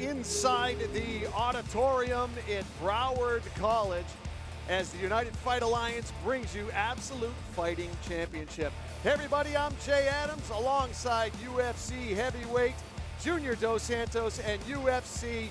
inside the auditorium at Broward College as the United Fight Alliance brings you Absolute Fighting Championship. Hey everybody, I'm Jay Adams alongside UFC heavyweight Junior Dos Santos and UFC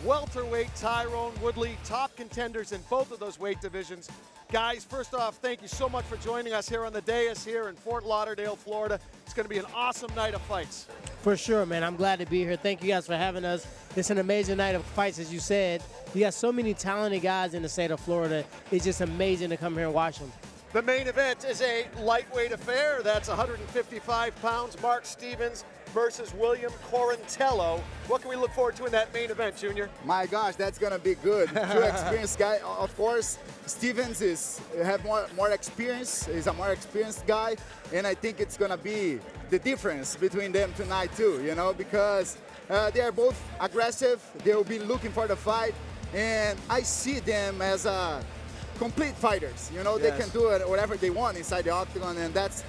welterweight Tyron Woodley, top contenders in both of those weight divisions. Guys, first off, thank you so much for joining us here on the dais here in Fort Lauderdale, Florida. It's going to be an awesome night of fights. For sure, man. I'm glad to be here. Thank you guys for having us. It's an amazing night of fights, as you said. You got so many talented guys in the state of Florida. It's just amazing to come here and watch them. The main event is a lightweight affair. That's 155 pounds. Marc Stevens versus Billy Quarantillo. What can we look forward to in that main event, Junior? My gosh, that's gonna be good. Two experienced guy. Of course, Stevens have more experience. He's a more experienced guy, and I think it's gonna be the difference between them tonight too. You know, because they are both aggressive. They will be looking for the fight, and I see them as complete fighters. You know, yes. They can do whatever they want inside the octagon, and that's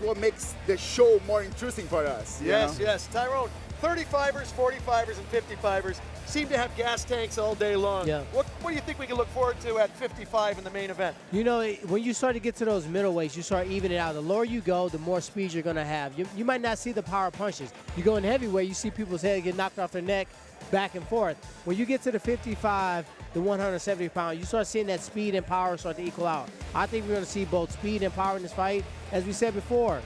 what makes the show more interesting for us. Yes, you know? yes. Tyrone, 35ers, 45ers, and 55ers seem to have gas tanks all day long. Yeah. What do you think we can look forward to at 55 in the main event? You know, when you start to get to those middleweights, you start evening it out. The lower you go, the more speed you're going to have. You might not see the power punches. You go in heavyweight, you see people's head get knocked off their neck, back and forth. When you get to the 55, the 170 pound, you start seeing that speed and power start to equal out. I think we're going to see both speed and power in this fight. As we said before,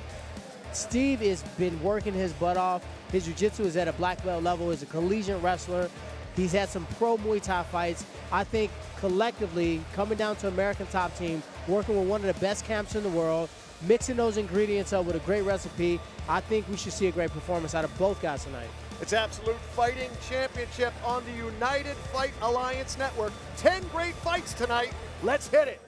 Steve has been working his butt off. His jiu-jitsu is at a black belt level. He's a collegiate wrestler. He's had some pro Muay Thai fights. I think collectively, coming down to American Top Team, working with one of the best camps in the world, mixing those ingredients up with a great recipe, I think we should see a great performance out of both guys tonight. It's Absolute Fighting Championship on the United Fight Alliance Network. 10 great fights tonight. Let's hit it.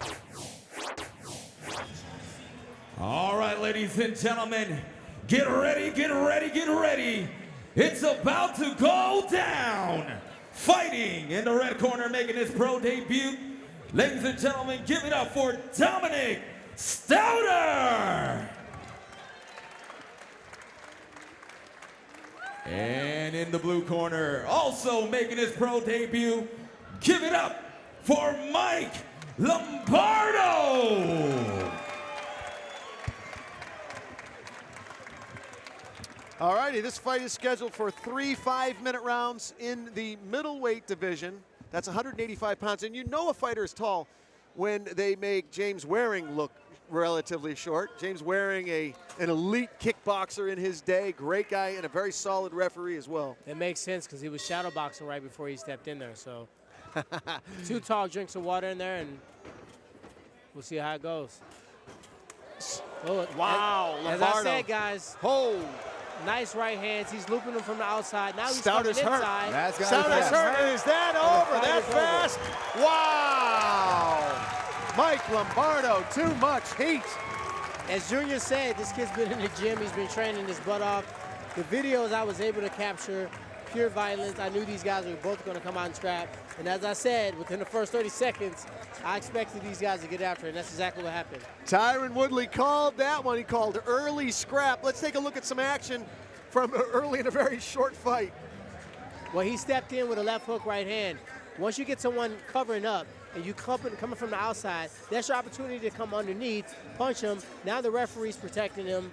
All right, ladies and gentlemen, get ready, get ready, get ready. It's about to go down. Fighting in the red corner, making his pro debut. Ladies and gentlemen, give it up for Dominic Stouder. And in the blue corner, also making his pro debut, give it up for Mike Lombardo. All righty, this fight is scheduled for 3 5-minute rounds in the middleweight division. That's 185 pounds, and you know a fighter is tall when they make James Waring look relatively short. James Waring, an elite kickboxer in his day, great guy, and a very solid referee as well. It makes sense because he was shadowboxing right before he stepped in there. So 2 tall drinks of water in there, and we'll see how it goes. Oh, wow, as Lombardo. I said, guys. Oh. Nice right hands. He's looping them from the outside. Now he's Stouder's coming hurt. inside. That's Stouder's hurt. Is that over that fast? Wow. Mike Lombardo, too much heat. As Junior said, this kid's been in the gym. He's been training his butt off. The videos I was able to capture, pure violence. I knew these guys were both going to come out and scrap. And as I said, within the first 30 seconds, I expected these guys to get after it, and that's exactly what happened. Tyron Woodley called that one. He called early scrap. Let's take a look at some action from early in a very short fight. Well, he stepped in with a left hook right hand. Once you get someone covering up and you coming from the outside, that's your opportunity to come underneath, punch him. Now the referee's protecting him,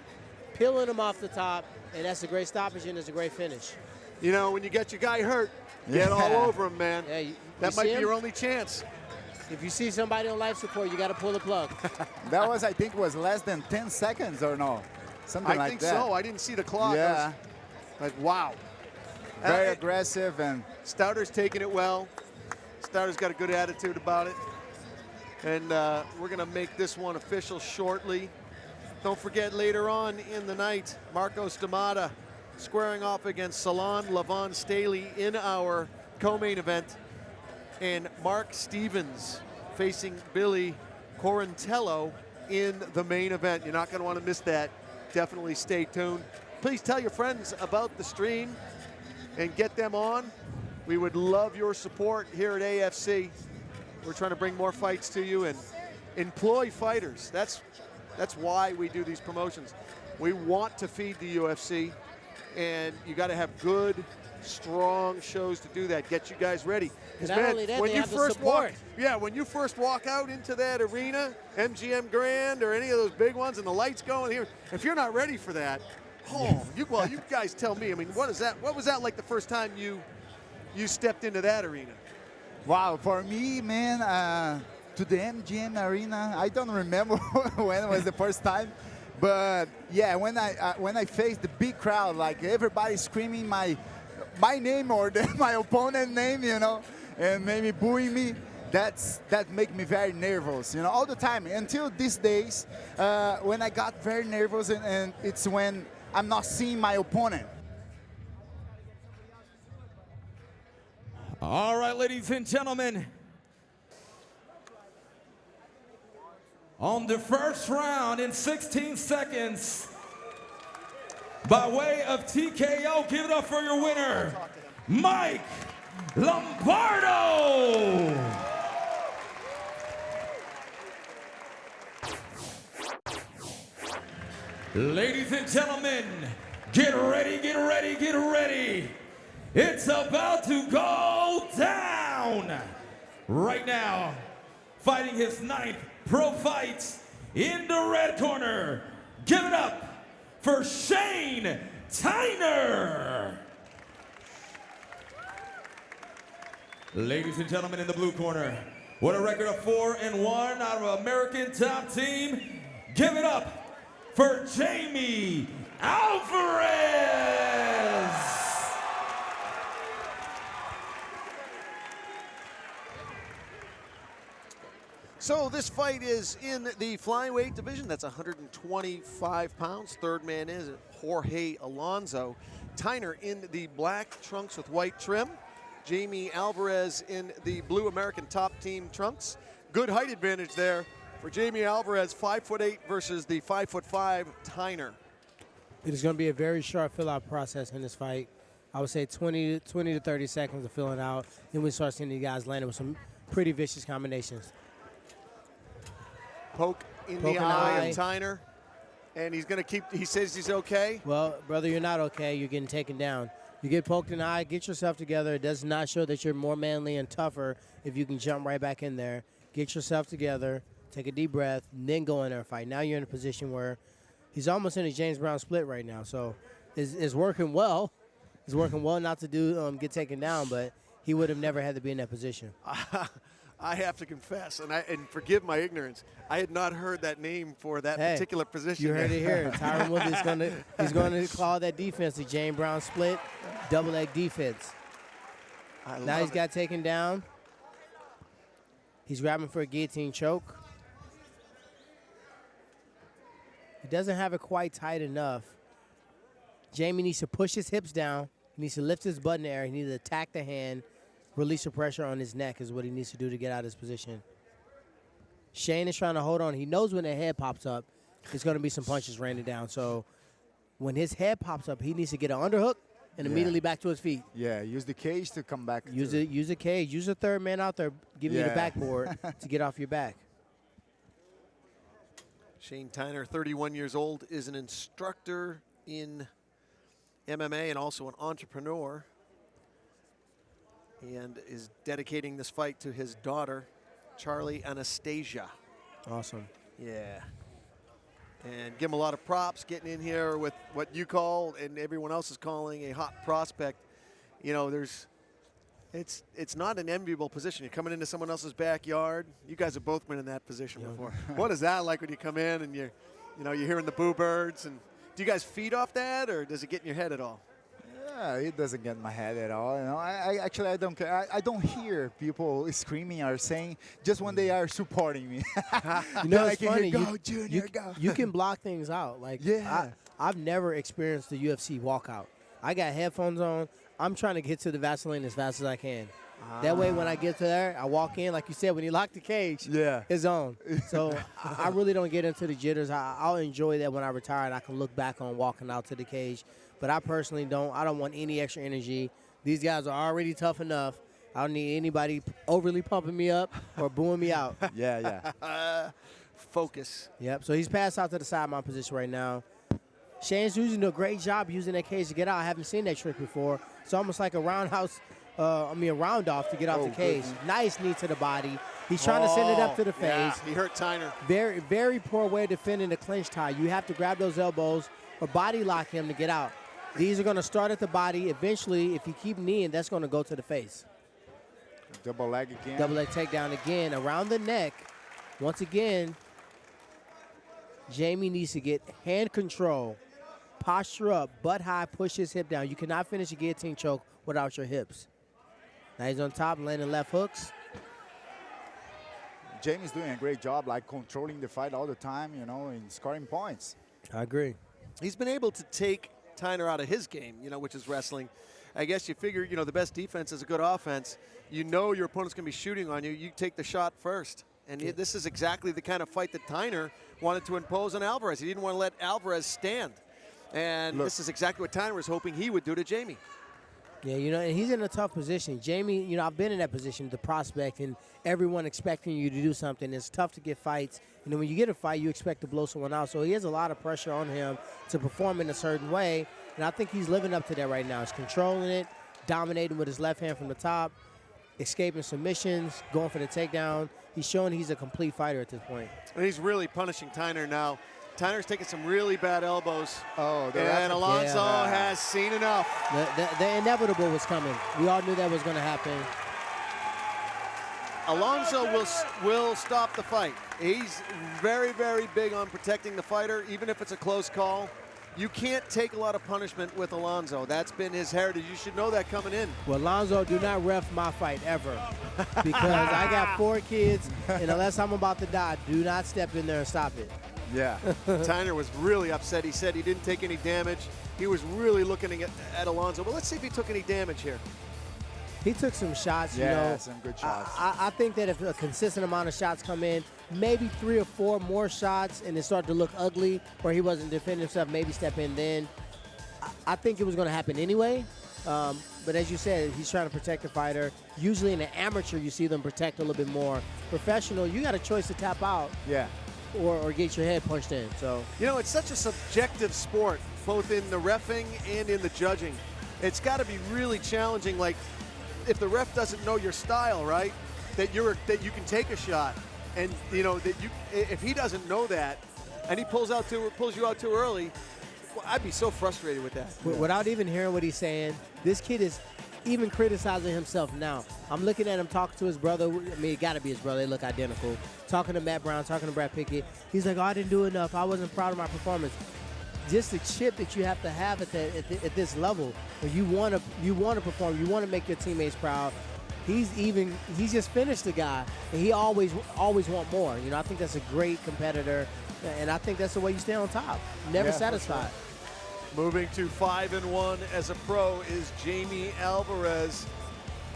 peeling him off the top, and that's a great stoppage and it's a great finish. You know, when you get your guy hurt, get all over him, man. Yeah, that might be your only chance. If you see somebody on life support, you got to pull the plug. That was, I think, was less than 10 seconds or no? Something like that. I think so. I didn't see the clock. Yeah. Like, wow. Very aggressive, and Stouder's taking it well. Stouder's got a good attitude about it. And we're going to make this one official shortly. Don't forget, later on in the night, Marcos D'Amata squaring off against Salon Lavon Staley in our co-main event. And Marc Stevens facing Billy Quarantillo in the main event. You're not going to want to miss that. Definitely stay tuned. Please tell your friends about the stream and get them on. We would love your support here at AFC. We're trying to bring more fights to you and employ fighters. That's why we do these promotions. We want to feed the UFC. and you got to have good, strong shows to do that. Get you guys ready. 'Cause, Not only that, when they you have the first walk, support. when you first walk out into that arena, MGM Grand or any of those big ones, and the lights going here, if you're not ready for that, you guys tell me. I mean, what is that? What was that like the first time you stepped into that arena? Wow, for me, man, to the MGM Arena, I don't remember when it was the first time, but yeah, when I faced the big crowd, like everybody screaming my name or my opponent name, you know, and maybe booing me, that make me very nervous, you know, all the time until these days, when I got very nervous, and it's when I'm not seeing my opponent. All right, ladies and gentlemen. On the first round in 16 seconds, by way of TKO, give it up for your winner, Mike Lombardo. Ladies and gentlemen, get ready, get ready, get ready. It's about to go down. Right now, fighting his 9th pro fight in the red corner. Give it up for Shane Tyner. Ladies and gentlemen, in the blue corner, with a record of 4-1 out of American Top Team, give it up for Jamie Alvarez. So this fight is in the flyweight division. That's 125 pounds. Third man is Jorge Alonso. Tyner in the black trunks with white trim. Jamie Alvarez in the blue American Top Team trunks. Good height advantage there for Jamie Alvarez, 5'8" versus the 5'5" Tyner. It is going to be a very short fill-out process in this fight. I would say 20 to 30 seconds of filling out. Then we start seeing these guys landing with some pretty vicious combinations. Poke in the eye of Tyner, and he's going to keep, he says he's okay. Well, brother, you're not okay. You're getting taken down. You get poked in the eye, get yourself together. It does not show that you're more manly and tougher if you can jump right back in there. Get yourself together, take a deep breath, and then go in there and fight. Now you're in a position where he's almost in a James Brown split right now, so it's working well. It's working well not to get taken down, but he would have never had to be in that position. I have to confess, and forgive my ignorance, I had not heard that name for that particular position. You heard it here. Tyron Woodley he's going to call that defense the James Brown split, double leg defense. Now he's got taken down. He's grabbing for a guillotine choke. He doesn't have it quite tight enough. Jamie needs to push his hips down. He needs to lift his butt in the air. He needs to attack the hand. Release the pressure on his neck is what he needs to do to get out of his position. Shane is trying to hold on. He knows when the head pops up, there's going to be some punches raining down. So when his head pops up, he needs to get an underhook and immediately back to his feet. Yeah, use the cage to come back. Use a cage. Use a third man out there giving you the backboard to get off your back. Shane Tyner, 31 years old, is an instructor in MMA and also an entrepreneur, and is dedicating this fight to his daughter, Charlie Anastasia. Awesome. Yeah. And give him a lot of props getting in here with what you call and everyone else is calling a hot prospect. You know, it's not an enviable position. You're coming into someone else's backyard. You guys have both been in that position before. What is that like when you come in and you're hearing the boo birds? And do you guys feed off that, or does it get in your head at all? Yeah, it doesn't get in my head at all. You know, I don't care. I don't hear people screaming or saying just when they are supporting me. You know, it's funny. funny. Go, Junior, go. You can block things out. Like, I've never experienced the UFC walkout. I got headphones on. I'm trying to get to the Vaseline as fast as I can. That way, when I get to there, I walk in. Like you said, when you lock the cage, it's on. So I really don't get into the jitters. I'll enjoy that when I retire and I can look back on walking out to the cage. But I personally don't. I don't want any extra energy. These guys are already tough enough. I don't need anybody overly pumping me up or booing me out. Focus. Yep. So he's passed out to the side of my position right now. Shane's using a great job using that cage to get out. I haven't seen that trick before. It's almost like a a round off to get off the cage. Goodness. Nice knee to the body. He's trying to send it up to the face. Yeah, he hurt Tyner. Very, very poor way of defending the clinch tie. You have to grab those elbows or body lock him to get out. These are going to start at the body. Eventually, if you keep kneeing, that's going to go to the face. Double leg again. Double leg takedown again around the neck. Once again, Jamie needs to get hand control. Posture up, butt high, push his hip down. You cannot finish a guillotine choke without your hips. Now he's on top, landing left hooks. Jamie's doing a great job, like controlling the fight all the time, you know, and scoring points. I agree. He's been able to take Tyner out of his game, which is wrestling. I guess you figure, the best defense is a good offense. You know your opponent's going to be shooting on you. You take the shot first. And this is exactly the kind of fight that Tyner wanted to impose on Alvarez. He didn't want to let Alvarez stand. And this is exactly what Tyner was hoping he would do to Jamie. Yeah, and he's in a tough position. Jamie, I've been in that position, the prospect, and everyone expecting you to do something. It's tough to get fights. When you get a fight, you expect to blow someone out. So he has a lot of pressure on him to perform in a certain way. And I think he's living up to that right now. He's controlling it, dominating with his left hand from the top, escaping submissions, going for the takedown. He's showing he's a complete fighter at this point. And he's really punishing Tyner now. Tyner's taking some really bad elbows. Oh, and Alonso has seen enough. The inevitable was coming. We all knew that was going to happen. Alonso will stop the fight. He's very, very big on protecting the fighter, even if it's a close call. You can't take a lot of punishment with Alonso. That's been his heritage. You should know that coming in. Well, Alonso, do not ref my fight ever, because I got 4 kids, and unless I'm about to die, do not step in there and stop it. Yeah. Tyner was really upset. He said he didn't take any damage. He was really looking at Alonso. Well, let's see if he took any damage here. He took some shots, some good shots. I think that if a consistent amount of shots come in, maybe 3 or 4 more shots and it started to look ugly or he wasn't defending himself, maybe step in then. I think it was going to happen anyway. But as you said, he's trying to protect the fighter. Usually in an amateur, you see them protect a little bit more. Professional, you got a choice to tap out. Yeah. Or get your head punched in. So it's such a subjective sport, both in the reffing and in the judging. It's got to be really challenging. Like, if the ref doesn't know your style, right, that you can take a shot, and if he doesn't know that, and he pulls you out too early, well, I'd be so frustrated with that. Without even hearing what he's saying, this kid is even criticizing himself now. I'm looking at him talking to his brother. I mean, it got to be his brother. They look identical. Talking to Matt Brown, talking to Brad Pickett. He's like, oh, I didn't do enough. I wasn't proud of my performance. Just the chip that you have to have at this level, where you want to perform, you want to make your teammates proud. He's just finished the guy, and he always want more. I think that's a great competitor, and I think that's the way you stay on top. Never satisfied. Moving to 5-1 as a pro is Jamie Alvarez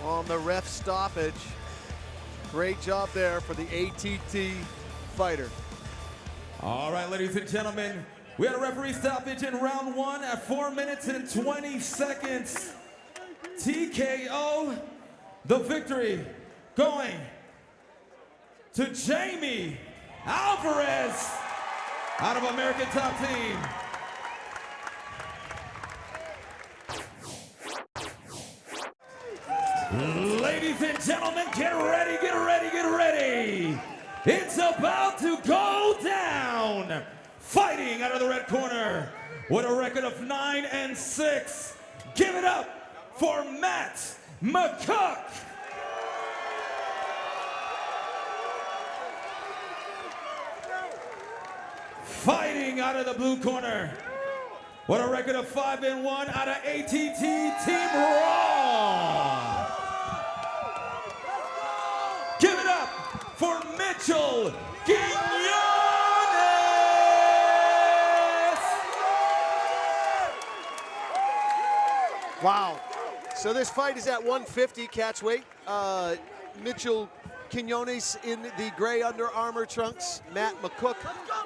on the ref stoppage. Great job there for the ATT fighter. All right, ladies and gentlemen, we had a referee stoppage in round 1 at 4 minutes and 20 seconds. TKO, the victory going to Jamie Alvarez out of American Top Team. Ladies and gentlemen, get ready, get ready, get ready. It's about to go down. Fighting out of the red corner with a record of 9-6. Give it up for Matt McCook. Fighting out of the blue corner with a record of 5-1 out of ATT Team Raw. Give it up for Michel Quinones. Wow. So this fight is at 150 catch weight. Michel Quinones in the gray Under Armour trunks. Matt McCook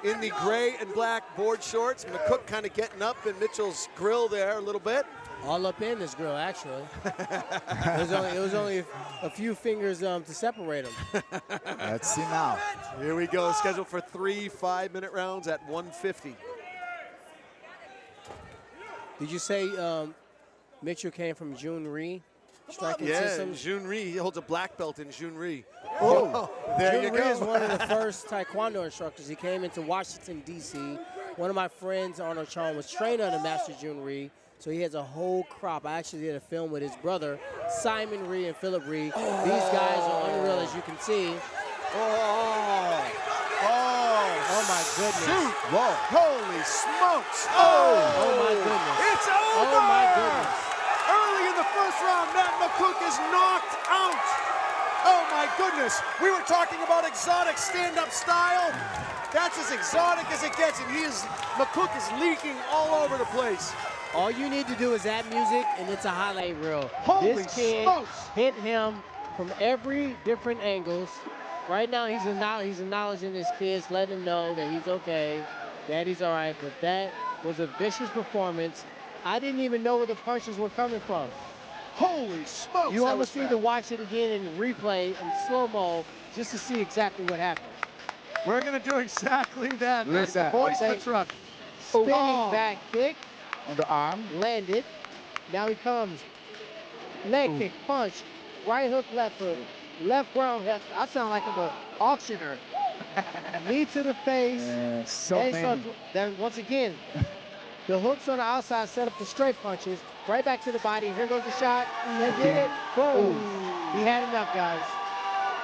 in the gray and black board shorts. McCook kind of getting up in Mitchell's grill there a little bit. All up in this grill, actually. It was only a few fingers to separate them. Let's see now. Here we go, scheduled for 3 5-minute rounds at 150. Did you say Mitchell came from Junri Striking Yeah, Systems? Junri. He holds a black belt in Junri. Oh, there you Junri go. is one of the first Taekwondo instructors. He came into Washington, D.C. One of my friends, Arnold Chong, was trained under Master Junri, so he has a whole crop. I actually did a film with his brother, Simon Rhee and Philip Rhee. These guys are unreal, as you can see. Oh my goodness. Shoot. Whoa. Holy smokes. Oh my goodness. It's over. Oh my goodness. Early in the first round, Matt McCook is knocked out. Oh my goodness. We were talking about exotic stand-up style. That's as exotic as it gets, and McCook is leaking all over the place. All you need to do is add music, and it's a highlight reel. Holy this kid smokes. hit him from every different angles. Right now, he's acknowledging his kids, letting him know that he's okay, daddy's all right, but that was a vicious performance. I didn't even know where the punches were coming from. Holy smokes. You almost need to watch it again in replay in slow-mo just to see exactly what happened. We're going to do exactly that. Listen. Voice the truck. Spinning back kick, On the arm. landed. Now he comes. Leg kick, punch, right hook, left hook, left ground. I sound like I'm an auctioneer. Knee to the face. So and many. then once again, the hooks on the outside set up the straight punches. Right back to the body. Here goes the shot. They did it. Boom. He had enough, guys.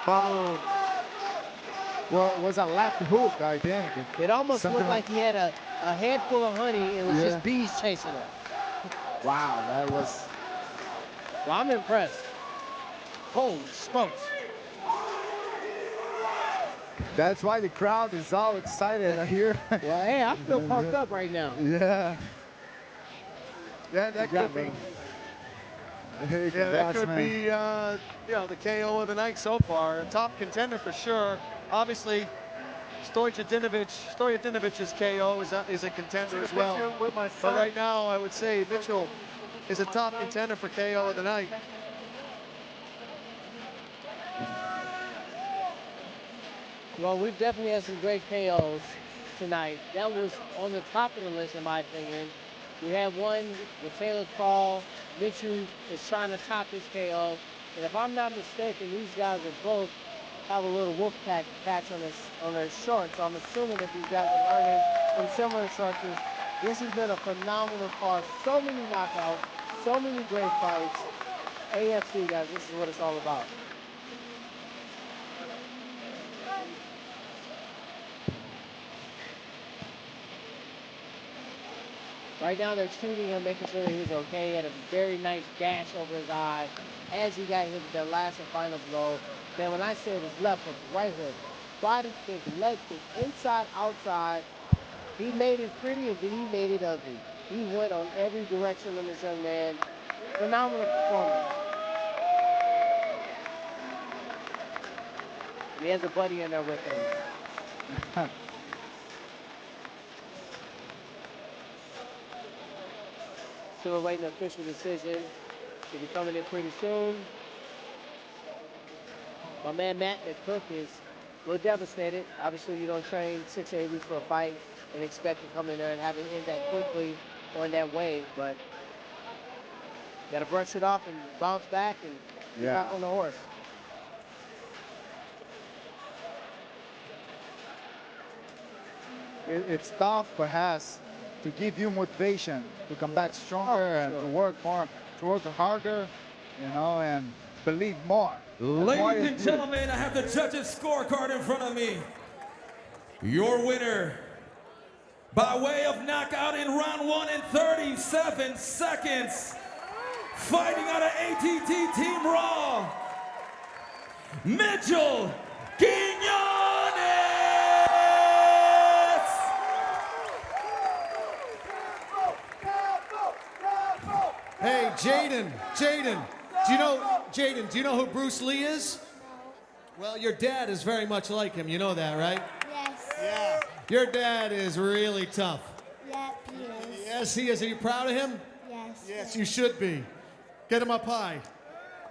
Boom. Well, it was a left hook, I think. It almost Something looked like he had a handful of honey and it was Yeah. just bees chasing him. Wow, that was. Well, I'm impressed. Holy smokes. That's why the crowd is all excited here. Well, hey, I feel pumped up right now. Yeah. Yeah, that could be. Hey, Yeah, that congrats, could man. be, the KO of the night so far. A top contender for sure. Obviously, Stojanovic's KO is a contender as well. But right now, I would say Mitchell is a top contender for KO of the night. Well, we've definitely had some great KOs tonight. That was on the top of the list, in my opinion. We had one with Taylor Crawl. Mitchell is trying to top his KO. And if I'm not mistaken, these guys are both have a little wolf pack patch on their shorts. So I'm assuming that these guys are learning from similar instructors. This has been a phenomenal card. So many knockouts, so many great fights. AFC, guys, this is what it's all about. Right now they're shooting him, making sure that he was okay. He had a very nice gash over his eye as he got hit with that last and final blow. Then when I said his left hook, right hook, body kick, leg kick, inside, outside, he made it pretty and then he made it ugly. He went on every direction on this young man. Phenomenal performance. He has a buddy in there with him. Still awaiting an official decision. Should be coming in pretty soon. My man Matt McCook is a little devastated. Obviously, you don't train 6 to 8 weeks for a fight and expect to come in there and have it end that quickly or in that way, but you got to brush it off and bounce back and get back on the horse. It's tough, perhaps, to give you motivation to come back stronger and to work more, to work harder, and believe more. Ladies and gentlemen, I have the judges' scorecard in front of me. Your winner, by way of knockout in round 1 in 37 seconds, fighting out of ATT Team Raw, Michel Quinones! Hey, Jaden, do you know who Bruce Lee is? Well, your dad is very much like him. You know that, right? Yes. Yeah. Your dad is really tough. Yep, he is. Yes, he is. Are you proud of him? Yes. Yes, you should be. Get him up high.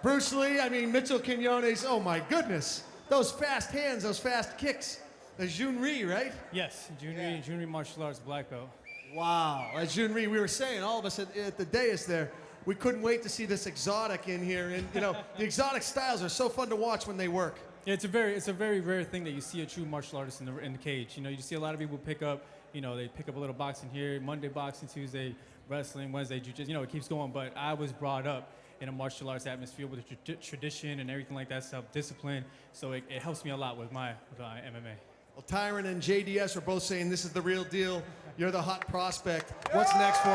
Bruce Lee, Michel Quinones, oh my goodness. Those fast hands, those fast kicks. The Junri, right? Yes, Junri martial arts black belt. Wow. As Junri, we were saying, all of us at the dais there, we couldn't wait to see this exotic in here. And, you know, the exotic styles are so fun to watch when they work. Yeah, it's a very rare thing that you see a true martial artist in the cage. You know, you see a lot of people pick up, you know, they pick up a little boxing here, Monday boxing, Tuesday wrestling, Wednesday jiu-jitsu, you know, it keeps going. But I was brought up in a martial arts atmosphere with a tradition and everything like that, self-discipline. So it helps me a lot with my MMA. Well, Tyron and JDS are both saying this is the real deal. You're the hot prospect. What's next for you?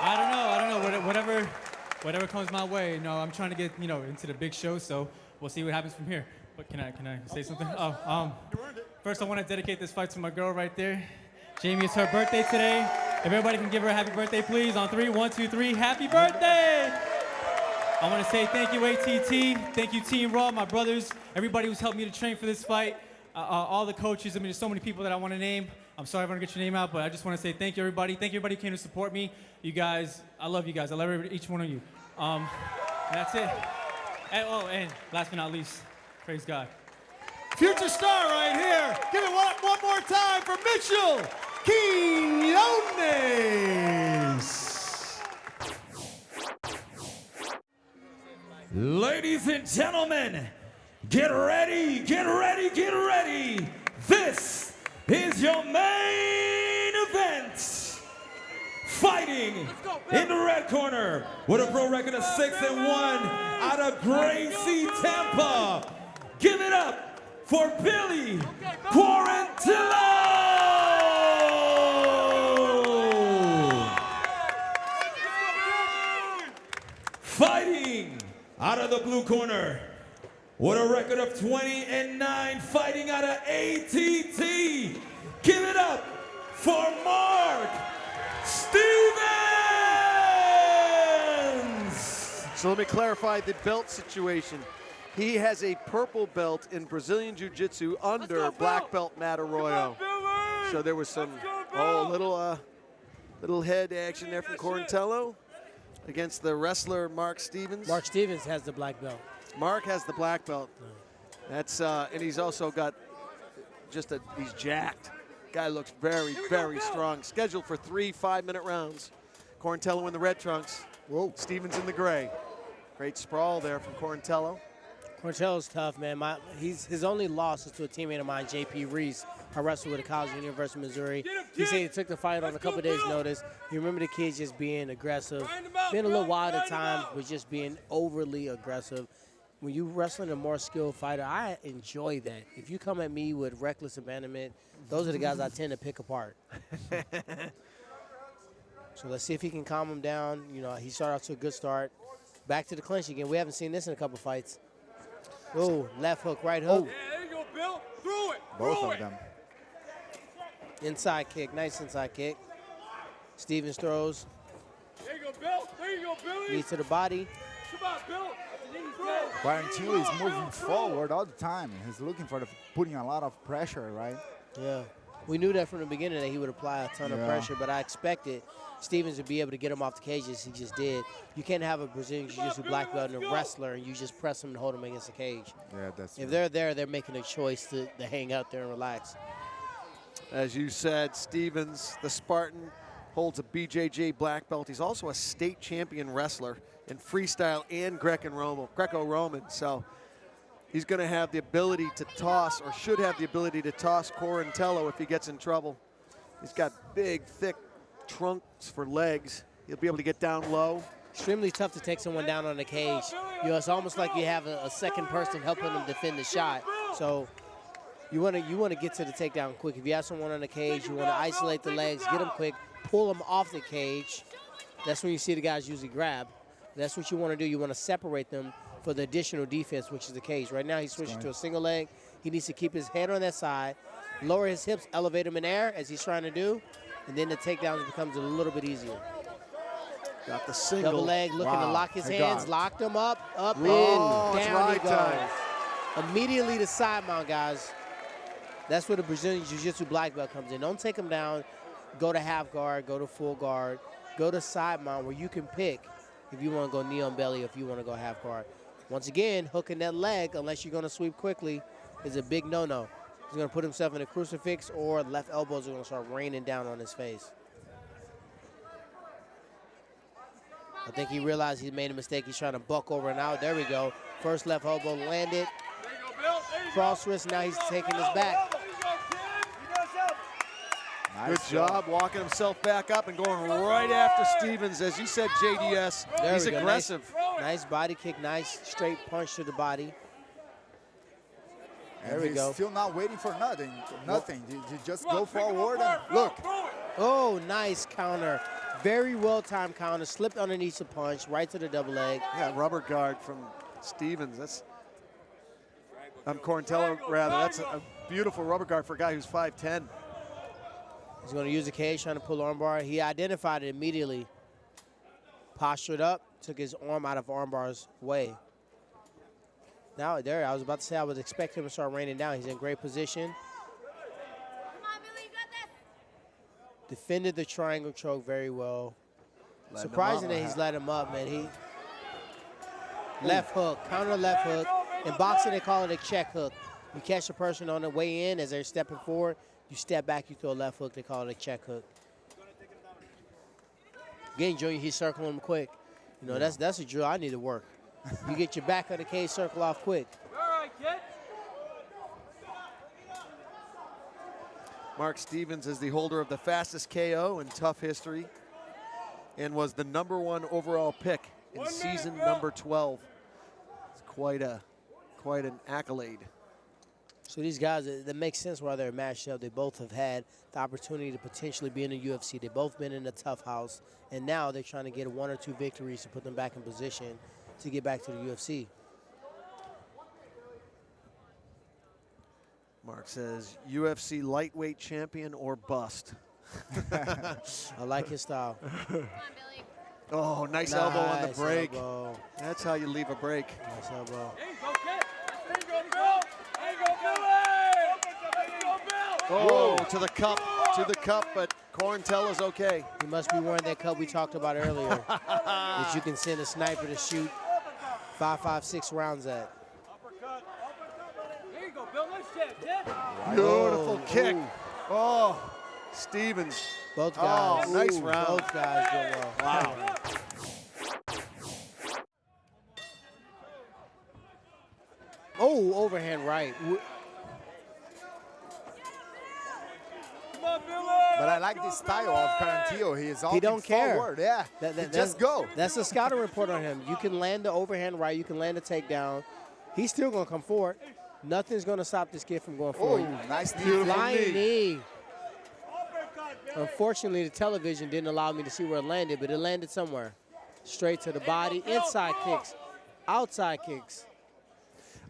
I don't know. Whatever comes my way. You know, I'm trying to get, you know, into the big show, so we'll see what happens from here. But can I say something? First I want to dedicate this fight to my girl right there. Jamie, it's her birthday today. If everybody can give her a happy birthday, please, on 3, 1, 2, 3, happy birthday! I want to say thank you, ATT. Thank you, Team Raw, my brothers, everybody who's helped me to train for this fight, all the coaches. I mean, there's so many people that I want to name. I'm sorry I don't get your name out, but I just want to say thank you, everybody. Thank you, everybody who came to support me. You guys, I love you guys. I love each one of you. That's it. And last but not least, praise God. Future star right here. Give it one more time for Michel Quinones. Ladies and gentlemen, get ready, get ready, get ready. This is your main event. Fighting in the red corner with a pro record of 6-1 out of Gracie, Tampa. Give it up for Billy Quarantillo. Fighting out of the blue corner with a record of 20-9, fighting out of ATT. Give it up for Marc Stevens! So let me clarify the belt situation. He has a purple belt in Brazilian Jiu-Jitsu under black belt Matt Arroyo. So there was some, little head action there from Quarantillo against the wrestler Marc Stevens. Marc Stevens has the black belt. Marc has the black belt. That's and he's also got he's jacked. Guy looks very, very strong. Scheduled for 3 5-minute rounds. Quarantillo in the red trunks. Whoa. Stevens in the gray. Great sprawl there from Quarantillo. Quarantillo's tough, man. His only loss is to a teammate of mine, JP Reese. I wrestled with a college at University of Missouri. He said he took the fight on a couple days' notice. You remember the kid just being aggressive, being a little wild at times, but just being overly aggressive. When you wrestling a more skilled fighter, I enjoy that. If you come at me with reckless abandonment, those are the guys I tend to pick apart. So let's see if he can calm him down. You know, he started off to a good start. Back to the clinch again. We haven't seen this in a couple fights. Oh, left hook, right hook. Yeah, there you go, Bill. Through it. Both of them. Inside kick, nice inside kick. Stevens throws. There you go, Bill. There you go, Billy. Knee to the body. Come on, Bill. Quarantillo is moving forward all the time. He's looking for putting a lot of pressure, right? Yeah. We knew that from the beginning that he would apply a ton of pressure, but I expected Stevens would be able to get him off the cage as he just did. You can't have a Brazilian Jiu-Jitsu black belt and a wrestler and you just press him and hold him against the cage. Yeah, that's If they're there, they're making a choice to hang out there and relax. As you said, Stevens, the Spartan, holds a BJJ black belt. He's also a state champion wrestler in freestyle and Greco-Roman. So he's going to have the ability to toss, or should have the ability to toss Quarantillo if he gets in trouble. He's got big, thick trunks for legs. He'll be able to get down low. Extremely tough to take someone down on the cage. You know, it's almost like you have a second person helping them defend the shot. So you want to get to the takedown quick. If you have someone on the cage, you want to isolate the legs, get them quick, pull them off the cage. That's when you see the guys usually grab. That's what you want to do. You want to separate them for the additional defense, which is the cage. Right now he's switching to a single leg. He needs to keep his head on that side, lower his hips, elevate him in air as he's trying to do, and then the takedown becomes a little bit easier. Got the single. Double leg, looking to lock his hands, locked him up, in, down he goes. Immediately to side mount, guys. That's where the Brazilian Jiu-Jitsu black belt comes in. Don't take him down. Go to half guard, go to full guard, go to side mount where you can pick if you want to go knee on belly or if you want to go half guard. Once again, hooking that leg, unless you're going to sweep quickly, is a big no-no. He's going to put himself in a crucifix, or left elbows are going to start raining down on his face. I think he realized he made a mistake. He's trying to buck over and out. There we go. First left elbow landed. Cross wrist, now he's taking his back. Good job walking himself back up and going right after Stevens. As you said, JDS, he's aggressive. Nice body kick, nice straight punch to the body. There we go. Still not waiting for nothing. You just go forward and look. Oh, nice counter. Very well-timed counter. Slipped underneath the punch, right to the double leg. Yeah, rubber guard from Stevens. That's Quarantillo, rather. That's a beautiful rubber guard for a guy who's 5'10". He's going to use the cage, trying to pull armbar. He identified it immediately. Postured up, took his arm out of armbar's way. Now, there, I was about to say I was expecting him to start raining down. He's in great position. Come on, Billy, you got this. Defended the triangle choke very well. Letting Surprising him up. that he's let him up, man. He left hook, counter left hook. In boxing, they call it a check hook. You catch the person on the way in as they're stepping forward. You step back, you throw a left hook. They call it a check hook. Again, Junior, he's circling him quick. You know, that's a drill I need to work. You get your back of the cage, circle off quick. All right, kid. Marc Stevens is the holder of the fastest KO in tough history and was the #1 overall pick in season number 12. It's quite an accolade. So these guys, that makes sense why they're matched up. They both have had the opportunity to potentially be in the UFC. They've both been in a tough house, and now they're trying to get 1 or 2 victories to put them back in position to get back to the UFC. Marc says, UFC lightweight champion or bust. I like his style. Come on, Billy. Oh, nice elbow on the Nice break. elbow. That's how you leave a break. Nice elbow. There you go, kid. There you go, Bill. There you go, Billy. There you go, Bill. Oh, to the cup, but Quarantillo's okay. He must be wearing that cup we talked about earlier that you can send a sniper to shoot 5, 6 rounds at. There you go, Bill. Nice shit, kid. Beautiful kick. Ooh. Oh, Stevens. Both guys. Oh, nice round. Both guys did well. Wow. Oh, overhand right. Come on, Billy. But I like the style of Quarantillo. He is all don't care. forward. Yeah, just go. That's the scouting report on him. You can land the overhand right. You can land the takedown. He's still going to come forward. Nothing's going to stop this kid from going Oh, forward. nice Flying knee. Unfortunately, the television didn't allow me to see where it landed, but it landed somewhere. Straight to the body. Inside kicks. Outside kicks.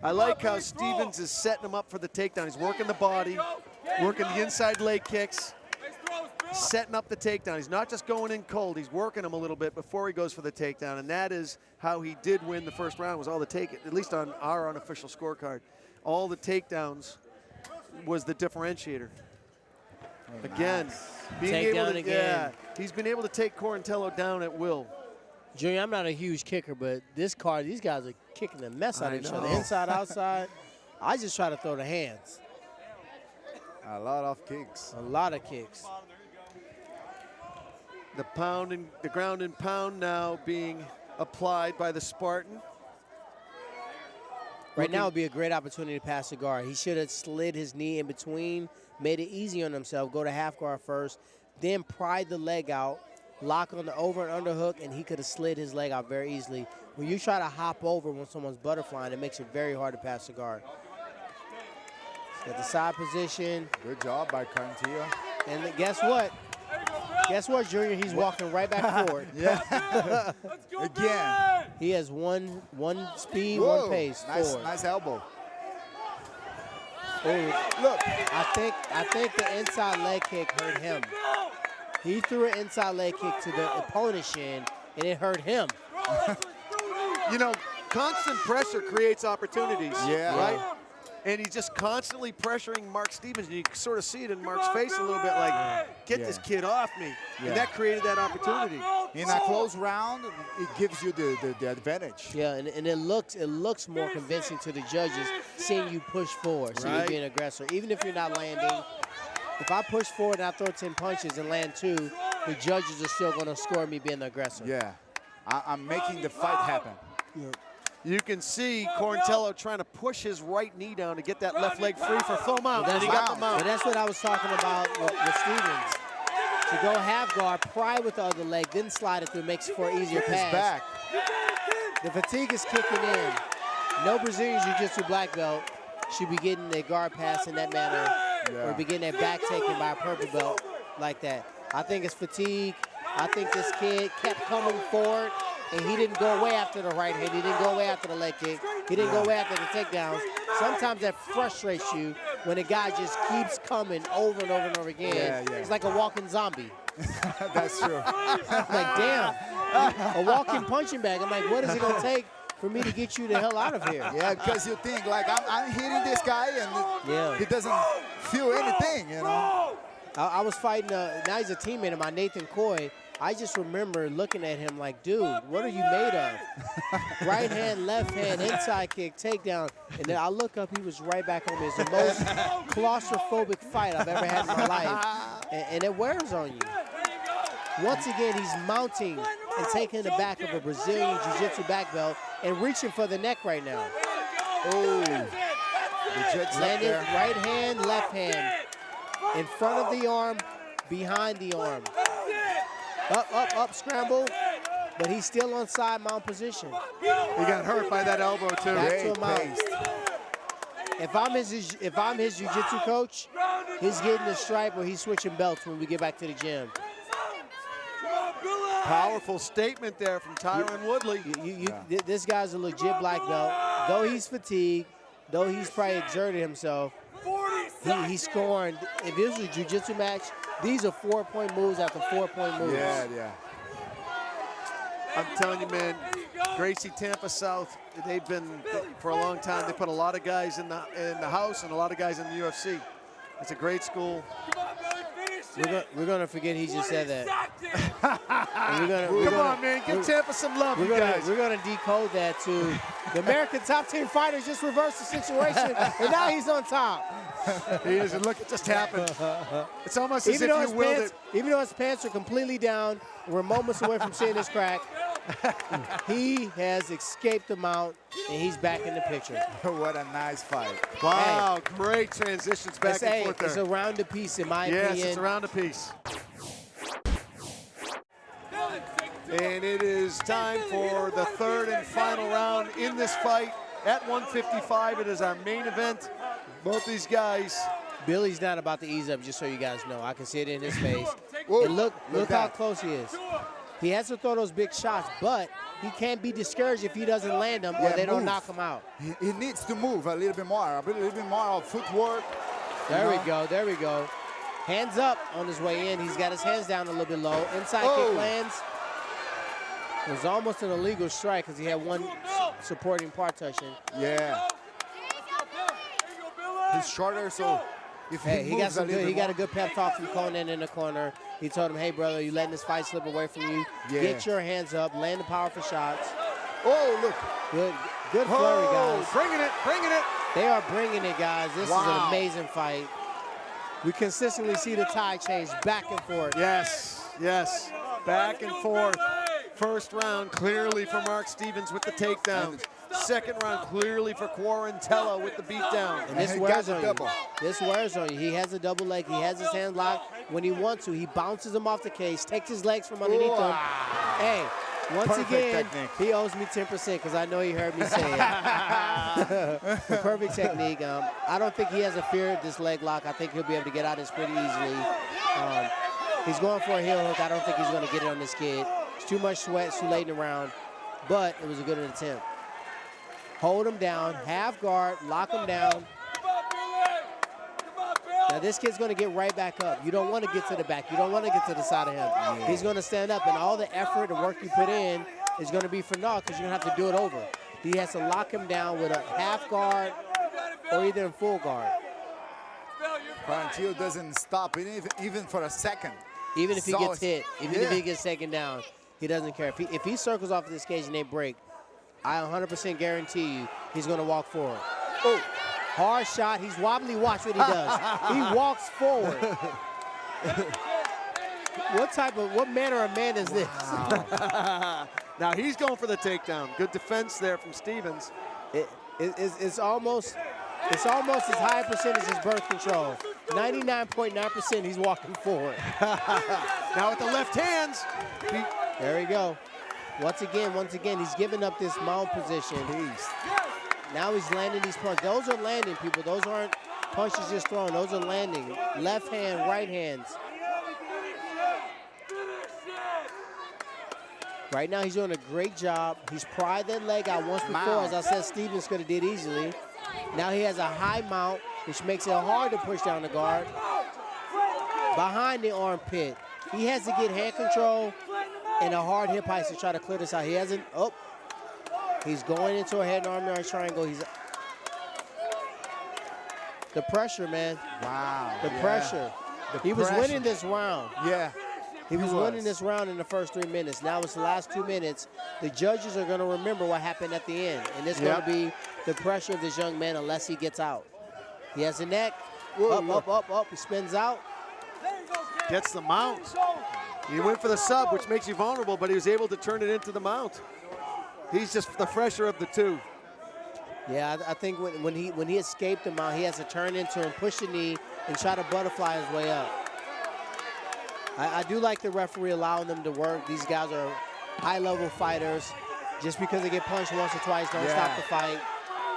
I like how Stevens is setting him up for the takedown. He's working the body, working the inside leg kicks, Nice throws, Bill. setting up the takedown. He's not just going in cold. He's working him a little bit before he goes for the takedown, and that is how he did win the first round. Was all the at least on our unofficial scorecard, all the takedowns was the differentiator. Again, being able Takedown to, again. yeah, he's been able to take Quarantillo down at will. Junior, I'm not a huge kicker, but these guys are kicking the mess out of each I other. know. Inside, outside. I just try to throw the hands. A lot of kicks. A lot of kicks. The ground and pound now being applied by the Spartan. Right now would be a great opportunity to pass the guard. He should have slid his knee in between, made it easy on himself, go to half guard first, then pried the leg out, lock on the over and underhook, and he could have slid his leg out very easily. When you try to hop over when someone's butterflying, it makes it very hard to pass the guard. Got the side position. Good job by Quarantillo. And guess what? There you go, Bill. Guess what, Junior? He's walking right back forward. Yeah. Let's go, Again. Billy. He has one speed, Whoa, one pace nice, forward. nice elbow. Oh, Look. I think the inside leg kick hurt him. He threw an inside leg kick to the opponent's shin, and it hurt him. You know, constant pressure creates opportunities, Yeah. right? and he's just constantly pressuring Marc Stevens, and you sort of see it in Marc's face a little bit, like, get this kid off me. And that created that opportunity. In a close round, it gives you the advantage. Yeah, and it looks more convincing to the judges seeing you push forward, so you're being aggressor. Even if you're not landing, if I push forward and I throw 10 punches and land 2, the judges are still going to score me being the aggressor. Yeah, I'm making the fight happen. You can see Quarantillo trying to push his right knee down to get that left leg free for full mount. And he got the mount. But that's what I was talking about with Stevens. To go half guard, pry with the other leg, then slide it through, makes for an easier pass. Back. The fatigue is kicking in. No Brazilian Jiu-Jitsu black belt should be getting a guard pass in that manner or be getting their back taken by a purple belt like that. I think it's fatigue. I think this kid kept coming forward, and he didn't go away after the right hand. He didn't go away after the leg kick. He didn't go away after the takedowns. Sometimes that frustrates you when a guy just keeps coming over and over and over again. It's like a walking zombie. That's true. I'm like, damn, a walking punching bag. I'm like, what is it going to take for me to get you the hell out of here? Yeah, because you think, like, I'm hitting this guy, and he doesn't feel anything, you know? I was fighting, now he's a teammate of mine, Nathan Coy. I just remember looking at him like, dude, what are you made of? Right hand, left hand, inside kick, takedown. And then I look up, he was right back on me. It's the most claustrophobic fight I've ever had in my life. And it wears on you. Once again, he's mounting and taking the back of a Brazilian Jiu-Jitsu black belt and reaching for the neck right now. Oh, landed right hand, left hand. In front of the arm, behind the arm. Up, scramble, but he's still on side mount position. He got hurt by that elbow, too. Back to a mount. If I'm his jiu-jitsu coach, he's getting the stripe or he's switching belts when we get back to the gym. Powerful statement there from Tyron Woodley. This guy's a legit black belt. Though he's fatigued, though he's probably exerted himself, he's scoring. If this was a jiu-jitsu match, these are 4-point moves after 4-point moves. Yeah. I'm telling you, man, Gracie Tampa South, they've been, for a long time, they put a lot of guys in the house and a lot of guys in the UFC. It's a great school. We're gonna forget he just said that. Come on, man, give Tampa some love, you guys. We're gonna decode that to the American top 10 fighters just reversed the situation, and now he's on top. He is, and look, it just happened. It's almost as if you willed it. Even though his pants are completely down, we're moments away from seeing his crack. He has escaped the mount, and he's back in the picture. What a nice fight. Wow, great transitions back and forth there. It's a round apiece, in my opinion. Yes, it's a round apiece. And it is time for the third and final round in this fight. At 155, it is our main event. Both these guys. Billy's not about to ease up, just so you guys know. I can see it in his face. And look how close he is. He has to throw those big shots, but he can't be discouraged if he doesn't land them or they don't knock him out. He needs to move a little bit more, of footwork. There we go. Hands up on his way in. He's got his hands down a little bit low. Inside kick lands. It was almost an illegal strike because he had one supporting part touching. Yeah. He's shorter, so if he moves he got a good pep talk from Conan in the corner. He told him, hey, brother, you letting this fight slip away from you. Yeah. Get your hands up, land the powerful shots. Oh, look. Good flurry, guys. Bringing it. They are bringing it, guys. This is an amazing fight. We consistently see the tide change back and forth. Yes. Back and forth. First round, clearly for Marc Stevens with the takedown. Second round, clearly for Quarantillo with the beatdown. And this wears on you. This wears on you. He has a double leg. He has his hand locked. When he wants to, he bounces him off the cage, takes his legs from underneath him. Hey, once again, he owes me 10% because I know he heard me say it. The perfect technique. I don't think he has a fear of this leg lock. I think he'll be able to get out of this pretty easily. He's going for a heel hook. I don't think he's going to get it on this kid. It's too much sweat. It's too late in the round. But it was a good attempt. Hold him down, half guard, lock him down. Now this kid's going to get right back up. You don't want to get to the back. You don't want to get to the side of him. Yeah. He's going to stand up, and all the effort and work you put in is going to be for naught because you're going to have to do it over. He has to lock him down with a half guard or either in full guard. Quarantillo doesn't stop even for a second. Even if he So gets hit, even if he gets taken down, he doesn't care. If he circles off of this cage and they break, I 100% guarantee you he's going to walk forward. Oh, hard shot. He's wobbly. Watch what he does. He walks forward. What manner of man is this? Now he's going for the takedown. Good defense there from Stevens. It's almost as high a percentage as birth control. 99.9% he's walking forward. Now with the left hands. There we go. Once again, he's giving up this mount position. Now he's landing these punches. Those are landing, people. Those aren't punches just thrown. Those are landing. Left hand, right hands. Right now, he's doing a great job. He's pried that leg out once before. As I said, Stevens could have did easily. Now he has a high mount, which makes it hard to push down the guard. Behind the armpit, he has to get hand control and a hard hip heist to try to clear this out. He hasn't. Oh, he's going into a head and arm triangle. The pressure, man. Wow. The pressure. He was winning this round. Yeah. He was winning this round in the first 3 minutes. Now it's the last 2 minutes. The judges are going to remember what happened at the end. And it's going to be the pressure of this young man unless he gets out. He has a neck. Up. He spins out. Gets the mount. He went for the sub, which makes you vulnerable, but he was able to turn it into the mount. He's just the fresher of the two. Yeah, I think when he escaped the mount, he has to turn into him, push the knee, and try to butterfly his way up. I do like the referee allowing them to work. These guys are high-level fighters. Just because they get punched once or twice, don't stop the fight.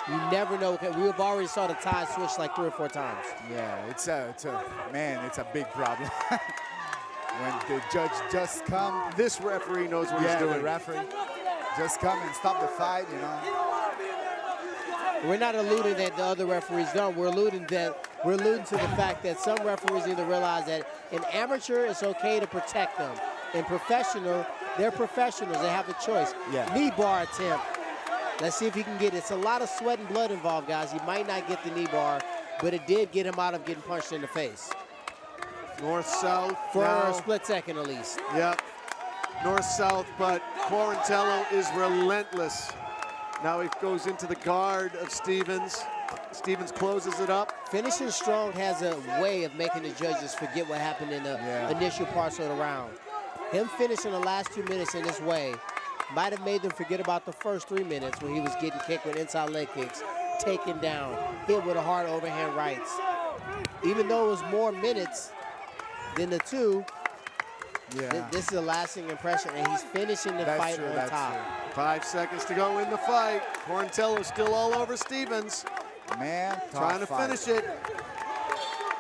You never know. We've already saw the tide switch like 3 or 4 times. Yeah, it's a big problem. When the judge just come. This referee knows what he's doing. The referee just come and stop the fight, We're not alluding that the other referees don't. We're alluding to the fact that some referees need to realize that in amateur, it's okay to protect them. In professional, they're professionals. They have a choice. Yeah. Knee bar attempt. Let's see if he can get it. It's a lot of sweat and blood involved, guys. He might not get the knee bar, but it did get him out of getting punched in the face. North-south. For a split second, at least. Yep. North-south, but Quarantillo is relentless. Now he goes into the guard of Stevens. Stevens closes it up. Finishing strong has a way of making the judges forget what happened in the initial parts of the round. Him finishing the last 2 minutes in this way might have made them forget about the first 3 minutes when he was getting kicked with inside leg kicks, taken down, hit with a hard overhand rights. Even though it was more minutes than the two, this is a lasting impression, and he's finishing the fight on top. 5 seconds to go in the fight. Quarantillo still all over Stevens. Man, trying to finish it.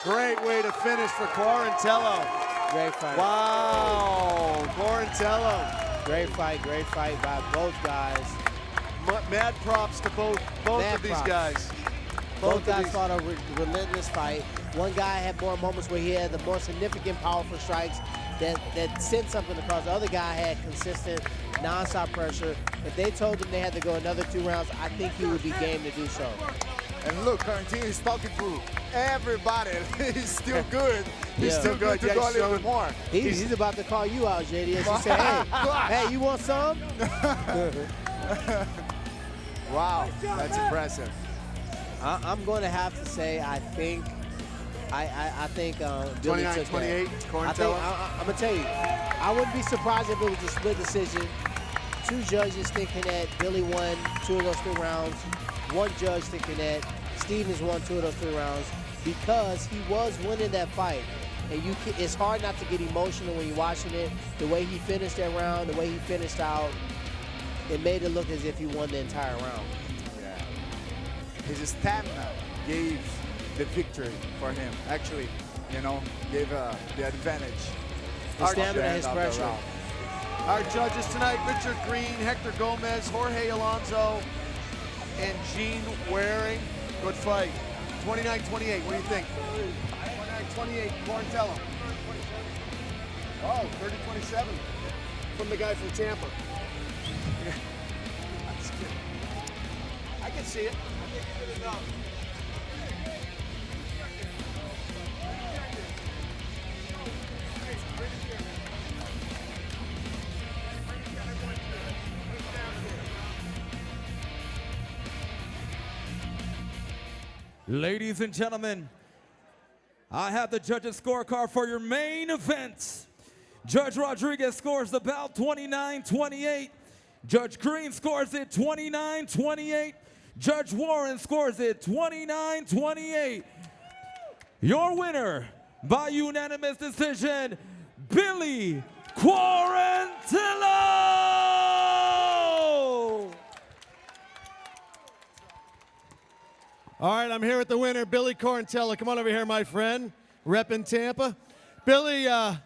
Great way to finish for Quarantillo. Great fight. Wow, Quarantillo. Great fight by both guys. Mad props to both of these guys. Both guys fought a relentless fight. One guy had more moments where he had the more significant, powerful strikes that sent something across. The other guy had consistent, non-stop pressure. If they told him they had to go another 2 rounds, I think he would be game to do so. And look, Quarantillo is talking to everybody. He's still good. He's still good to go a little bit more. He's about to call you out, JD. As he said, hey, you want some? Wow, that's impressive. I'm going to have to say, I think Billy took 29-28, Quarantillo. I'm going to tell you, I wouldn't be surprised if it was a split decision. 2 judges thinking that Billy won 2 of those 3 rounds. 1 judge thinking that Stevens won 2 of those 3 rounds because he was winning that fight. And it's hard not to get emotional when you're watching it. The way he finished that round, the way he finished out, it made it look as if he won the entire round. Yeah. His stamina gave the victory for him. Actually, gave the advantage. His stamina, his pressure. Our judges tonight, Richard Green, Hector Gomez, Jorge Alonso, and Gene Waring. Good fight. 29-28, what do you think? 29-28, Quarantillo. Oh, 30-27 from the guy from Tampa. I can see it. Ladies and gentlemen, I have the judges' scorecard for your main event. Judge Rodriguez scores the bout 29-28. Judge Green scores it 29-28. Judge Warren scores it 29-28. Your winner by unanimous decision, Billy Quarantillo! All right, I'm here with the winner, Billy Quarantillo. Come on over here, my friend, repping Tampa. Billy, I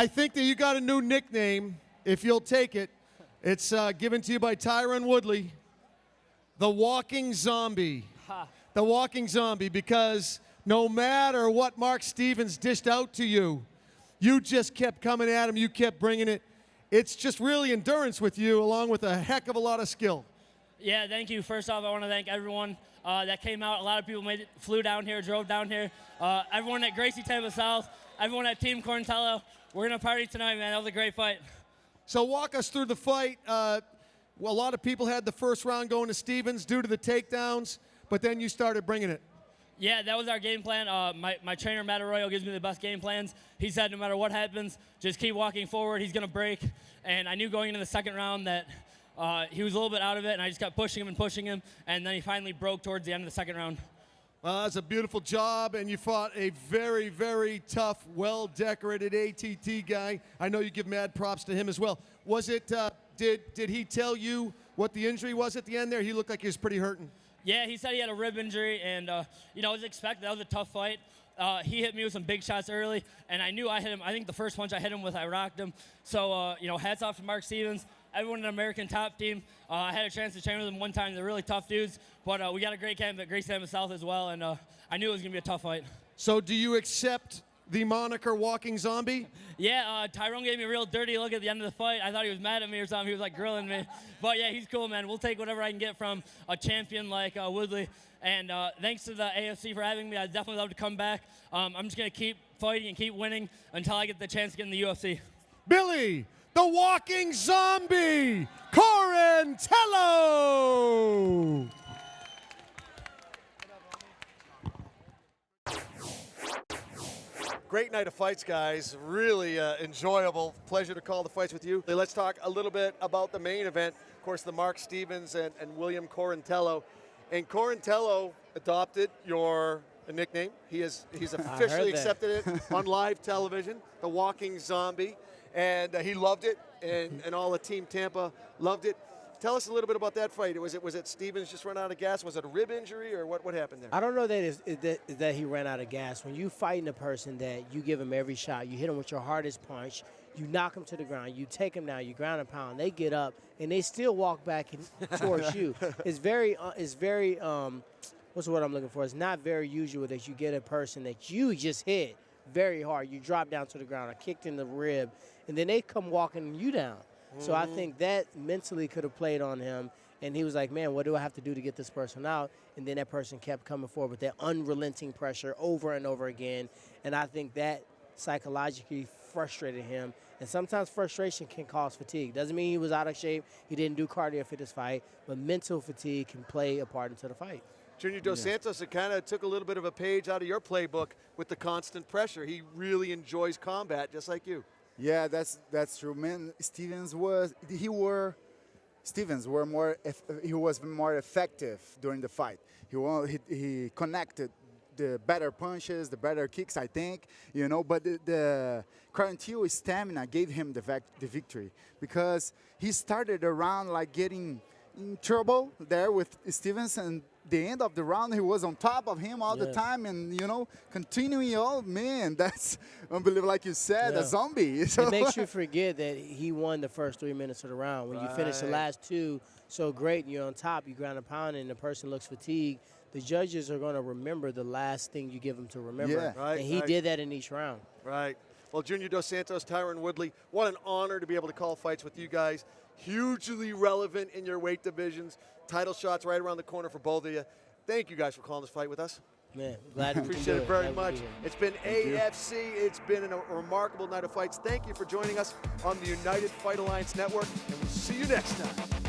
think that you got a new nickname, if you'll take it. It's given to you by Tyron Woodley, the Walking Zombie. The Walking Zombie, because no matter what Marc Stevens dished out to you, you just kept coming at him, you kept bringing it. It's just really endurance with you, along with a heck of a lot of skill. Yeah, thank you. First off, I want to thank everyone that came out. A lot of people flew down here, drove down here. Everyone at Gracie Tampa South, everyone at Team Quarantillo. We're going to party tonight, man. That was a great fight. So walk us through the fight. Well, a lot of people had the first round going to Stevens due to the takedowns, but then you started bringing it. Yeah, that was our game plan. My trainer, Matt Arroyo, gives me the best game plans. He said no matter what happens, just keep walking forward. He's going to break. And I knew going into the second round that he was a little bit out of it, and I just kept pushing him, and then he finally broke towards the end of the second round. Well, that's a beautiful job, and you fought a very, very tough, well-decorated ATT guy. I know you give mad props to him as well. Was it, did he tell you what the injury was at the end there? He looked like he was pretty hurting. Yeah, he said he had a rib injury, and, you know, it was expected. That was a tough fight. He hit me with some big shots early, and I knew I hit him. I think the first punch I hit him with, I rocked him. So, you know, hats off to Marc Stevens. Everyone in the American Top Team. I had a chance to train with them one time. They're really tough dudes, but we got a great camp at Gracie Tampa South as well, and I knew it was going to be a tough fight. So do you accept the moniker Walking Zombie? Yeah, Tyron gave me a real dirty look at the end of the fight. I thought he was mad at me or something. He was, like, grilling me. But, yeah, he's cool, man. We'll take whatever I can get from a champion like Woodley. And thanks to the AFC for having me. I'd definitely love to come back. I'm just going to keep fighting and keep winning until I get the chance to get in the UFC. Billy, the Walking Zombie, Quarantillo! Great night of fights, guys. Really enjoyable. Pleasure to call the fights with you. Let's talk a little bit about the main event. Of course, the Marc Stevens and William Quarantillo. And Quarantillo adopted your nickname. He's officially accepted it on live television, the Walking Zombie. And he loved it, and all the Team Tampa loved it. Tell us a little bit about that fight. Was it Stevens just ran out of gas? Was it a rib injury, or what happened there? I don't know that he ran out of gas. When you fighting a person that you give him every shot, you hit him with your hardest punch, you knock him to the ground, you take him down, you ground and pound, they get up, and they still walk back towards you. It's very, what's the word I'm looking for? It's not very usual that you get a person that you just hit very hard. You drop down to the ground, or kicked in the rib, and then they come walking you down. So I think that mentally could have played on him, and he was like, man, what do I have to do to get this person out? And then that person kept coming forward with that unrelenting pressure over and over again, and I think that psychologically frustrated him, and sometimes frustration can cause fatigue. Doesn't mean he was out of shape, he didn't do cardio for this fight, but mental fatigue can play a part into the fight. Junior Dos Santos, it kind of took a little bit of a page out of your playbook with the constant pressure. He really enjoys combat, just like you. Yeah, that's true, man. Stevens was more effective during the fight. He connected the better punches, the better kicks, I think, you know. But the Quarantillo stamina gave him the victory, because he started around like getting in trouble there with Stevens, and the end of the round he was on top of him all the time, and you know, continuing. Oh man, that's unbelievable, like you said, a zombie. So it makes you forget that he won the first 3 minutes of the round. When you finish the last two so great, and you're on top, you ground and pound, and the person looks fatigued, the judges are going to remember the last thing you give them to remember. Yeah. And he did that in each round. Right. Well, Junior Dos Santos, Tyron Woodley, what an honor to be able to call fights with you guys. Hugely relevant in your weight divisions. Title shots right around the corner for both of you. Thank you guys for calling this fight with us. Man, glad to appreciate it very much. It's been AFC. It's been a remarkable night of fights. Thank you for joining us on the United Fight Alliance Network, and we'll see you next time.